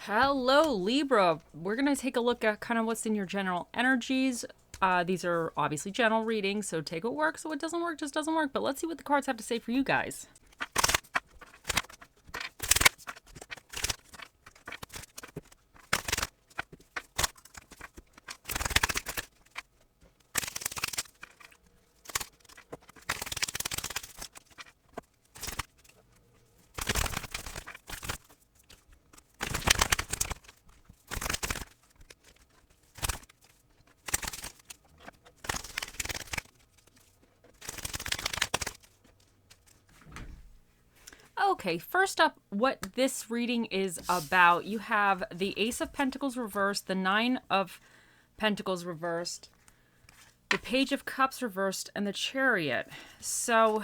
Hello, Libra. We're going to take a look at kind of what's in your general energies. These are obviously general readings, so take what works. So what doesn't work just doesn't work. But let's see what the cards have to say for you guys. Okay, first up, what this reading is about. You have the Ace of Pentacles reversed, the Nine of Pentacles reversed, the Page of Cups reversed, and the Chariot. So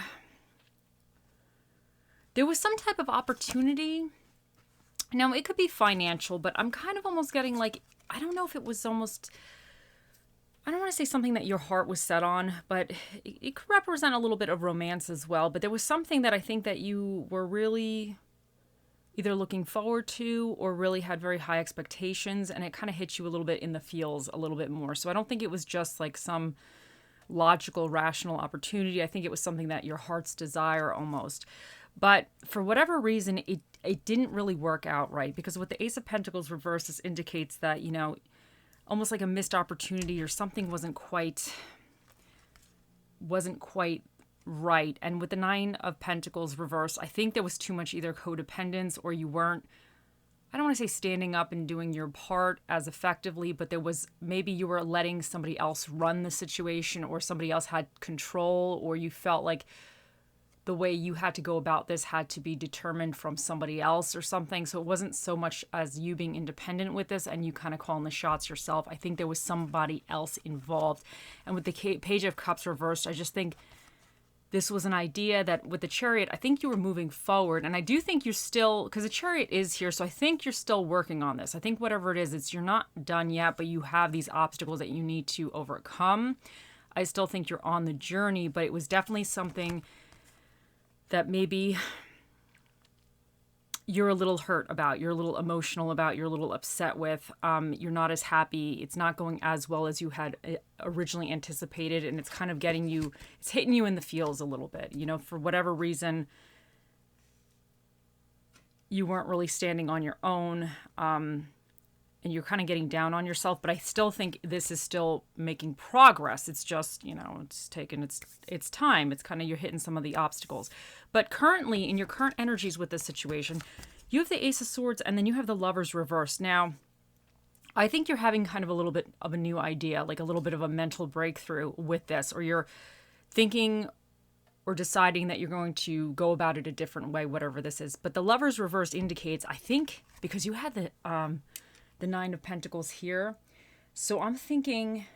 there was some type of opportunity. Now, it could be financial, but I'm kind of almost getting like, I don't know if it was almost, I don't want to say something that your heart was set on, but it could represent a little bit of romance as well. But there was something that I think that you were really either looking forward to or really had very high expectations, and it kind of hit you a little bit in the feels a little bit more. So I don't think it was just like some logical, rational opportunity. I think it was something that your heart's desire almost. But for whatever reason, it didn't really work out right, because with the Ace of Pentacles reversed, this indicates that, you know, almost like a missed opportunity or something wasn't quite right. And with the Nine of Pentacles reversed, I think there was too much either codependence, or you weren't, I don't want to say standing up and doing your part as effectively, but there was, maybe you were letting somebody else run the situation, or somebody else had control, or you felt like the way you had to go about this had to be determined from somebody else or something. So it wasn't so much as you being independent with this and you kind of calling the shots yourself. I think there was somebody else involved. And with the Page of Cups reversed, I just think this was an idea that with the Chariot, I think you were moving forward. And I do think you're still, because the Chariot is here, so I think you're still working on this. I think whatever it is, you're not done yet, but you have these obstacles that you need to overcome. I still think you're on the journey, but it was definitely something that maybe you're a little hurt about, you're a little emotional about, you're a little upset with, you're not as happy, it's not going as well as you had originally anticipated, and it's kind of getting you, it's hitting you in the feels a little bit. You know, for whatever reason, you weren't really standing on your own, and you're kind of getting down on yourself, but I still think this is still making progress. It's just, you know, it's taken its time. It's kind of, you're hitting some of the obstacles. But currently, in your current energies with this situation, you have the Ace of Swords, and then you have the Lovers reversed. Now, I think you're having kind of a little bit of a new idea, like a little bit of a mental breakthrough with this, or you're thinking or deciding that you're going to go about it a different way, whatever this is. But the Lovers reversed indicates, I think, because you had the Nine of Pentacles here. So I'm thinking,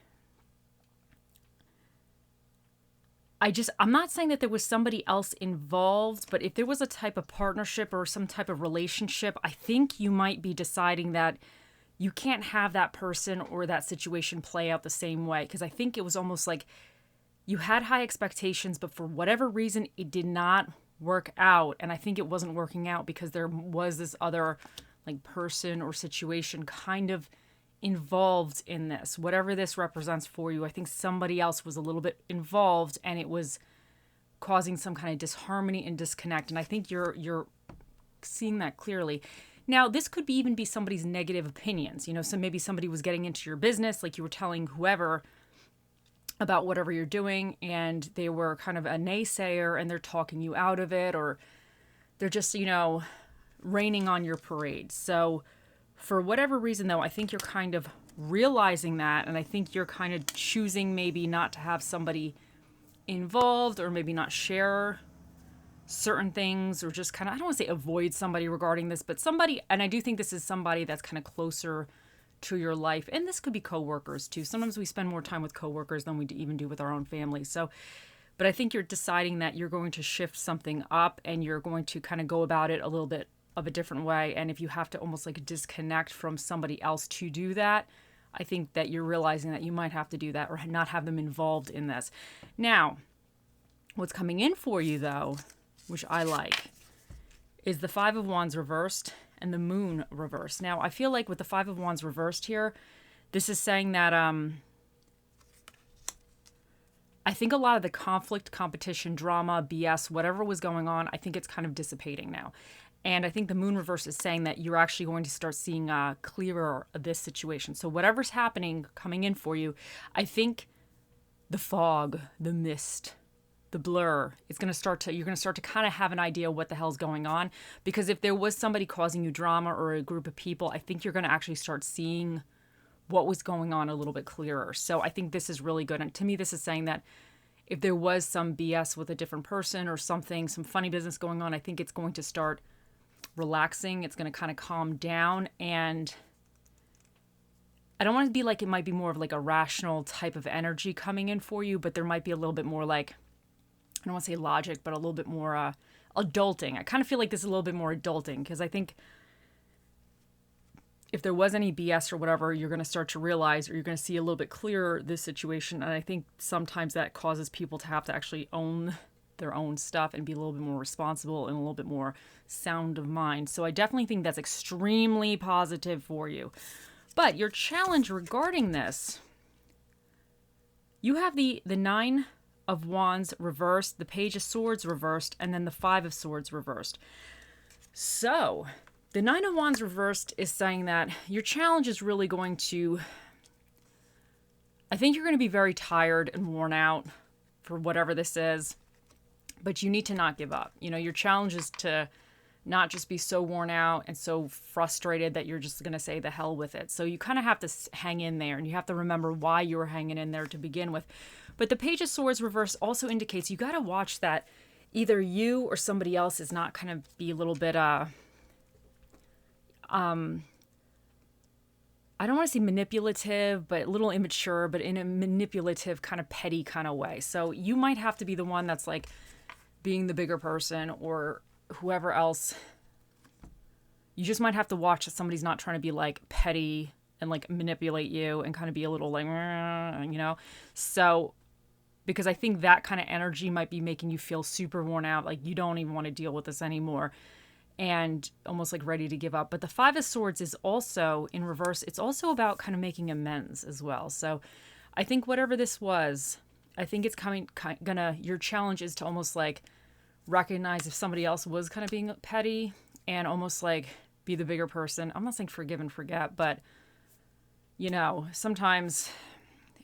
I'm not saying that there was somebody else involved, but if there was a type of partnership or some type of relationship, I think you might be deciding that you can't have that person or that situation play out the same way. Because I think it was almost like you had high expectations, but for whatever reason, it did not work out. And I think it wasn't working out because there was this other like person or situation kind of involved in this. Whatever this represents for you, I think somebody else was a little bit involved, and it was causing some kind of disharmony and disconnect. And I think you're seeing that clearly. Now, this could even be somebody's negative opinions. You know, so maybe somebody was getting into your business, like you were telling whoever about whatever you're doing, and they were kind of a naysayer and they're talking you out of it, or they're just, you know, raining on your parade. So for whatever reason, though, I think you're kind of realizing that, and I think you're kind of choosing maybe not to have somebody involved, or maybe not share certain things, or just kind of, I don't want to say avoid somebody regarding this, but somebody, and I do think this is somebody that's kind of closer to your life. And this could be coworkers too. Sometimes we spend more time with coworkers than we even do with our own family. So, but I think you're deciding that you're going to shift something up, and you're going to kind of go about it a little bit of a different way. And if you have to almost like disconnect from somebody else to do that, I think that you're realizing that you might have to do that, or not have them involved in this. Now, what's coming in for you though, which I like, is the Five of Wands reversed and the Moon reversed. Now, I feel like with the Five of Wands reversed here, this is saying that I think a lot of the conflict, competition, drama, BS, whatever was going on, I think it's kind of dissipating now. And I think the Moon reverse is saying that you're actually going to start seeing clearer of this situation. So whatever's happening, coming in for you, I think the fog, the mist, the blur, you're going to start to kind of have an idea what the hell's going on. Because if there was somebody causing you drama or a group of people, I think you're going to actually start seeing what was going on a little bit clearer. So I think this is really good. And to me, this is saying that if there was some BS with a different person or something, some funny business going on, I think it's going to start relaxing. It's going to kind of calm down. And I don't want to be like, it might be more of like a rational type of energy coming in for you, but there might be a little bit more like, I don't want to say logic, but a little bit more adulting. I kind of feel like this is a little bit more adulting, because I think if there was any BS or whatever, you're going to start to realize, or you're going to see a little bit clearer this situation. And I think sometimes that causes people to have to actually own their own stuff and be a little bit more responsible and a little bit more sound of mind. So I definitely think that's extremely positive for you. But your challenge regarding this, you have the Nine of Wands reversed, the Page of Swords reversed, and then the Five of Swords reversed. So the Nine of Wands reversed is saying that your challenge is really going to, I think you're going to be very tired and worn out for whatever this is, but you need to not give up. You know, your challenge is to not just be so worn out and so frustrated that you're just going to say the hell with it. So you kind of have to hang in there, and you have to remember why you were hanging in there to begin with. But the Page of Swords reverse also indicates you got to watch that either you or somebody else is not kind of be a little bit, I don't want to say manipulative, but a little immature, but in a manipulative kind of petty kind of way. So you might have to be the one that's like being the bigger person, or whoever else. You just might have to watch that somebody's not trying to be like petty and like manipulate you and kind of be a little like, you know. So because I think that kind of energy might be making you feel super worn out, like you don't even want to deal with this anymore, and almost like ready to give up. But the Five of Swords is also in reverse. It's also about kind of making amends as well. So I think whatever this was, I think it's your challenge is to almost like recognize if somebody else was kind of being petty and almost like be the bigger person. I'm not saying forgive and forget, but you know, sometimes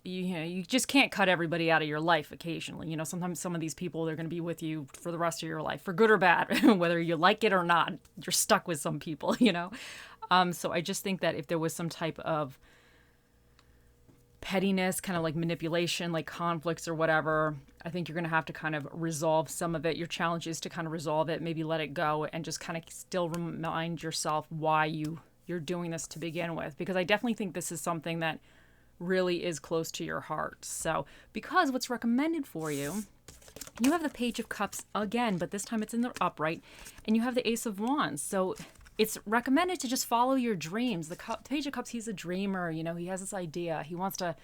you just can't cut everybody out of your life occasionally. You know, sometimes some of these people, they're going to be with you for the rest of your life, for good or bad, whether you like it or not. You're stuck with some people, you know. So I just think that if there was some type of pettiness, kind of like manipulation, like conflicts or whatever, I think you're going to have to kind of resolve some of it. Your challenge is to kind of resolve it, maybe let it go, and just kind of still remind yourself why you're doing this to begin with. Because I definitely think this is something that really is close to your heart. So because what's recommended for you, you have the Page of Cups again, but this time it's in the upright, and you have the Ace of Wands. So it's recommended to just follow your dreams. The Page of Cups, he's a dreamer, you know, he has this idea. He wants to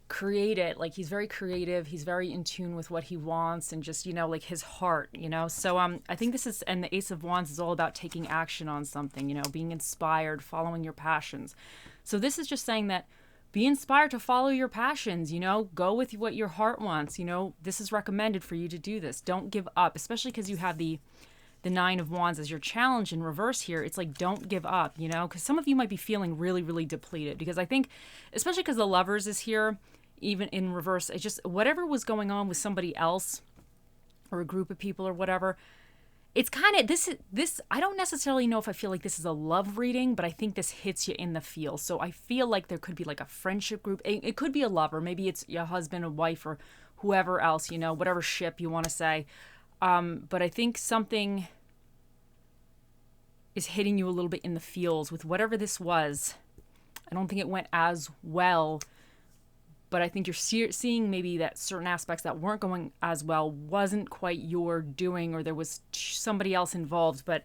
create it. Like, he's very creative. He's very in tune with what he wants and just, you know, like his heart, you know. So I think this is, and the Ace of Wands is all about taking action on something, you know, being inspired, following your passions. So this is just saying that be inspired to follow your passions, you know, go with what your heart wants, you know. This is recommended for you to do this. Don't give up, especially because you have the Nine of Wands as your challenge in reverse here. It's like, don't give up, you know, because some of you might be feeling really, really depleted, because I think, especially because the Lovers is here, even in reverse, it's just whatever was going on with somebody else or a group of people or whatever. It's kind of this, I don't necessarily know if I feel like this is a love reading, but I think this hits you in the feel. So I feel like there could be like a friendship group. It could be a lover. Maybe it's your husband, a wife, or whoever else, you know, whatever ship you want to say. But I think something is hitting you a little bit in the feels with whatever this was. I don't think it went as well, but I think you're seeing maybe that certain aspects that weren't going as well wasn't quite your doing, or there was somebody else involved. But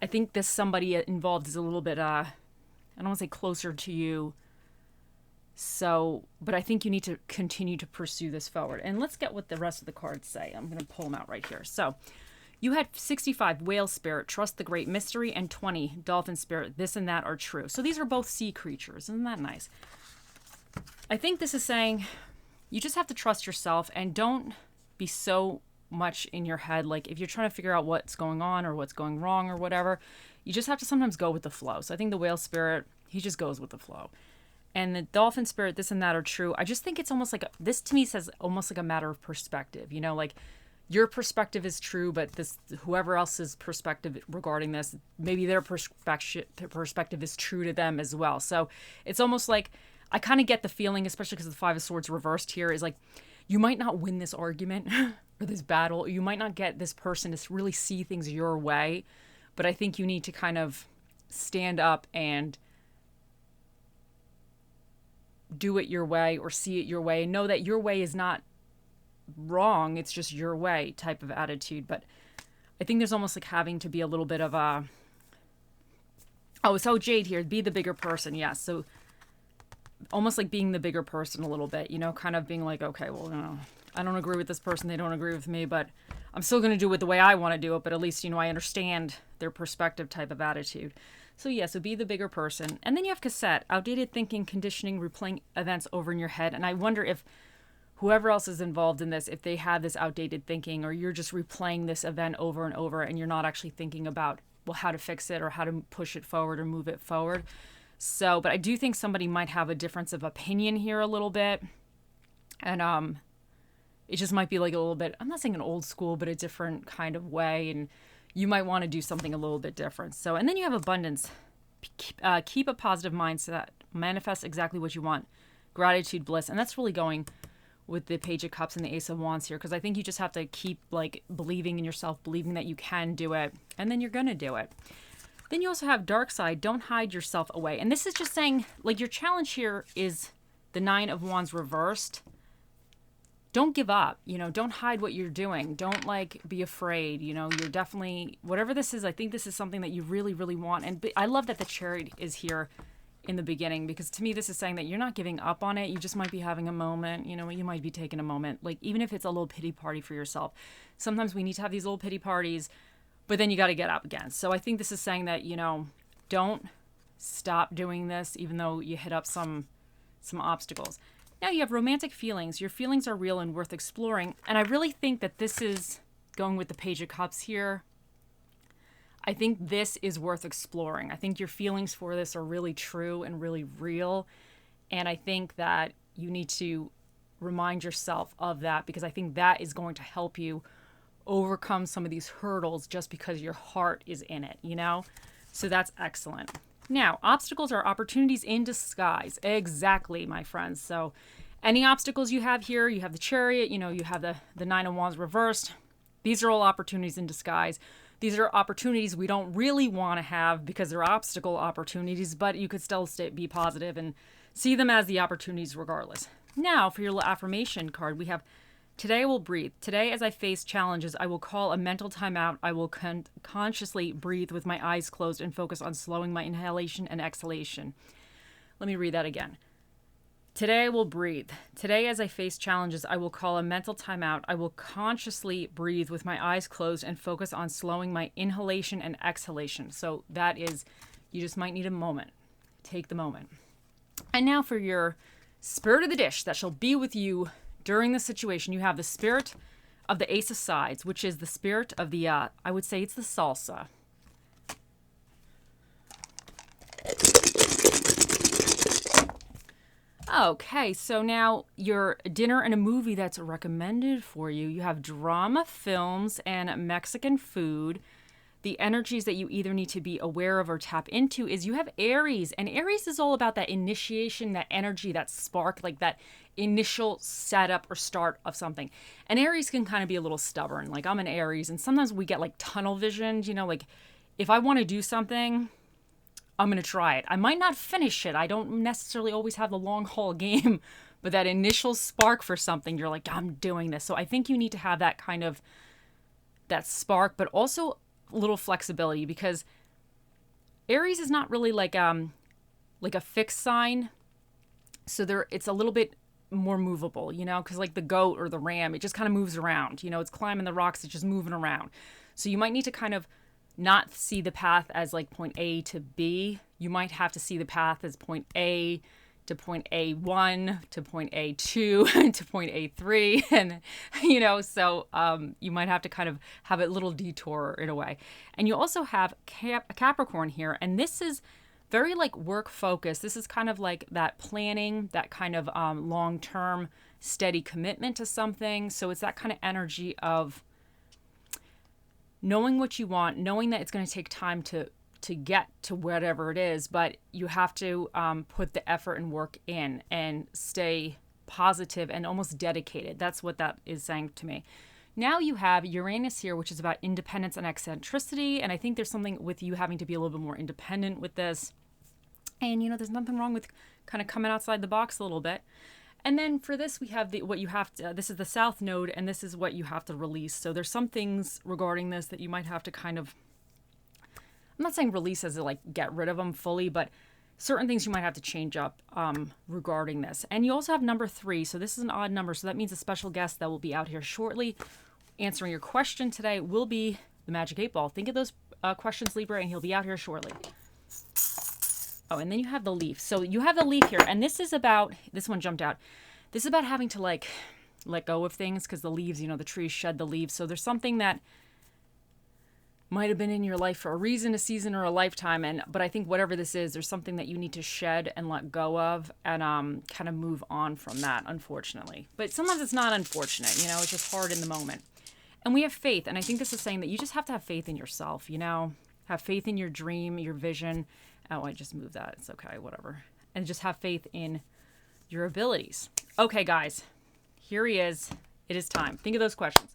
I think this somebody involved is a little bit, I don't want to say closer to you. So, but I think you need to continue to pursue this forward. And let's get what the rest of the cards say. I'm going to pull them out right here. So You had 65, whale spirit, trust the great mystery, and 20, dolphin spirit, this and that are true. So these are both sea creatures. Isn't that nice? I think this is saying you just have to trust yourself and don't be so much in your head. Like if you're trying to figure out what's going on or what's going wrong or whatever, you just have to sometimes go with the flow. So I think the whale spirit, he just goes with the flow. And the dolphin spirit, this and that are true. I just think it's almost like, this to me says almost like a matter of perspective. You know, like your perspective is true, but this, whoever else's perspective regarding this, maybe their perspective is true to them as well. So it's almost like, I kind of get the feeling, especially because the Five of Swords reversed here, is like, you might not win this argument or this battle. You might not get this person to really see things your way, but I think you need to kind of stand up and do it your way or see it your way and know that your way is not wrong. It's just your way type of attitude. But I think there's almost like having to be a little bit of a, oh, so Jade here, be the bigger person. Yes. So almost like being the bigger person a little bit, you know, kind of being like, okay, well, you know, I don't agree with this person. They don't agree with me, but I'm still going to do it the way I want to do it. But at least, you know, I understand their perspective type of attitude. So yeah, so be the bigger person. And then you have Cashapp, outdated thinking, conditioning, replaying events over in your head. And I wonder if whoever else is involved in this, if they have this outdated thinking, or you're just replaying this event over and over and you're not actually thinking about, well, how to fix it or how to push it forward or move it forward. So, but I do think somebody might have a difference of opinion here a little bit. And it just might be like a little bit, I'm not saying an old school, but a different kind of way. And you might want to do something a little bit different. So, and then you have abundance. Keep a positive mindset. Manifest exactly what you want. Gratitude, bliss. And that's really going with the Page of Cups and the Ace of Wands here. Because I think you just have to keep like believing in yourself, believing that you can do it. And then you're going to do it. Then you also have dark side. Don't hide yourself away. And this is just saying, like, your challenge here is the Nine of Wands reversed. Don't give up, you know, don't hide what you're doing. Don't like be afraid, you know, you're definitely, whatever this is, I think this is something that you really, really want. And I love that the Chariot is here in the beginning, because to me, this is saying that you're not giving up on it. You just might be having a moment, you know, you might be taking a moment, like even if it's a little pity party for yourself. Sometimes we need to have these little pity parties, but then you got to get up again. So I think this is saying that, you know, don't stop doing this, even though you hit up some obstacles. Now you have romantic feelings. Your feelings are real and worth exploring. And I really think that this is going with the Page of Cups here. I think this is worth exploring. I think your feelings for this are really true and really real. And I think that you need to remind yourself of that, because I think that is going to help you overcome some of these hurdles just because your heart is in it, you know? So that's excellent. Now, obstacles are opportunities in disguise. Exactly, my friends. So any obstacles you have here, you have the Chariot, you know, you have the Nine of Wands reversed. These are all opportunities in disguise. These are opportunities we don't really want to have because they're obstacle opportunities, but you could still be positive and see them as the opportunities regardless. Now, for your affirmation card, we have, today I will breathe. Today, as I face challenges, I will call a mental timeout. I will consciously breathe with my eyes closed and focus on slowing my inhalation and exhalation. Let me read that again. Today I will breathe. Today, as I face challenges, I will call a mental timeout. I will consciously breathe with my eyes closed and focus on slowing my inhalation and exhalation. So that is, you just might need a moment. Take the moment. And now for your spirit of the dish that shall be with you during the situation. You have the spirit of the Ace of Sides, which is the spirit of the, I would say it's the salsa. Okay, so now your dinner and a movie that's recommended for you. You have drama, films, and Mexican food. The energies that you either need to be aware of or tap into is you have Aries. And Aries is all about that initiation, that energy, that spark, like that initial setup or start of something. And Aries can kind of be a little stubborn. Like I'm an Aries, and sometimes we get like tunnel vision, you know, like if I want to do something, I'm going to try it. I might not finish it. I don't necessarily always have the long haul game, but that initial spark for something, you're like, I'm doing this. So I think you need to have that kind of, that spark, but also a little flexibility, because Aries is not really like a fixed sign. So it's a little bit more movable, you know, because like the goat or the ram, it just kind of moves around, you know, it's climbing the rocks, it's just moving around. So you might need to kind of not see the path as like point A to B. You might have to see the path as point A to point A1 to point A2 to point A3. And, so you might have to kind of have a little detour in a way. And you also have Capricorn here. And this is very like work focused. This is kind of like that planning, that kind of long-term steady commitment to something. So it's that kind of energy of knowing what you want, knowing that it's going to take time to get to whatever it is, but you have to put the effort and work in and stay positive and almost dedicated. That's what that is saying to me. Now you have Uranus here, which is about independence and eccentricity. And I think there's something with you having to be a little bit more independent with this. And, there's nothing wrong with kind of coming outside the box a little bit. And then for this, we have this is the South Node, and this is what you have to release. So there's some things regarding this that you might have to kind of, I'm not saying release as to like get rid of them fully, but certain things you might have to change up regarding this. And you also have number 3. So this is an odd number. So that means a special guest that will be out here shortly answering your question today will be the Magic 8 Ball. Think of those questions, Libra, and he'll be out here shortly. Oh, and then you have the leaf. So you have the leaf here, and this one jumped out. This is about having to like let go of things because the leaves, the trees shed the leaves. So there's something that might have been in your life for a reason, a season, or a lifetime. But I think whatever this is, there's something that you need to shed and let go of and kind of move on from that, unfortunately. But sometimes it's not unfortunate, it's just hard in the moment. And we have faith, and I think this is saying that you just have to have faith in yourself, have faith in your dream, your vision. Oh, I just moved that. It's okay, whatever. And just have faith in your abilities. Okay, guys, here he is. It is time. Think of those questions.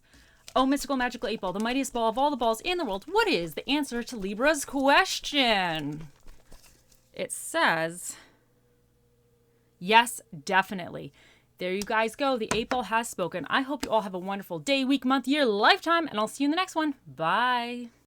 Oh, mystical, magical 8 Ball, the mightiest ball of all the balls in the world. What is the answer to Libra's question? It says, yes, definitely. There you guys go. The 8 Ball has spoken. I hope you all have a wonderful day, week, month, year, lifetime, and I'll see you in the next one. Bye.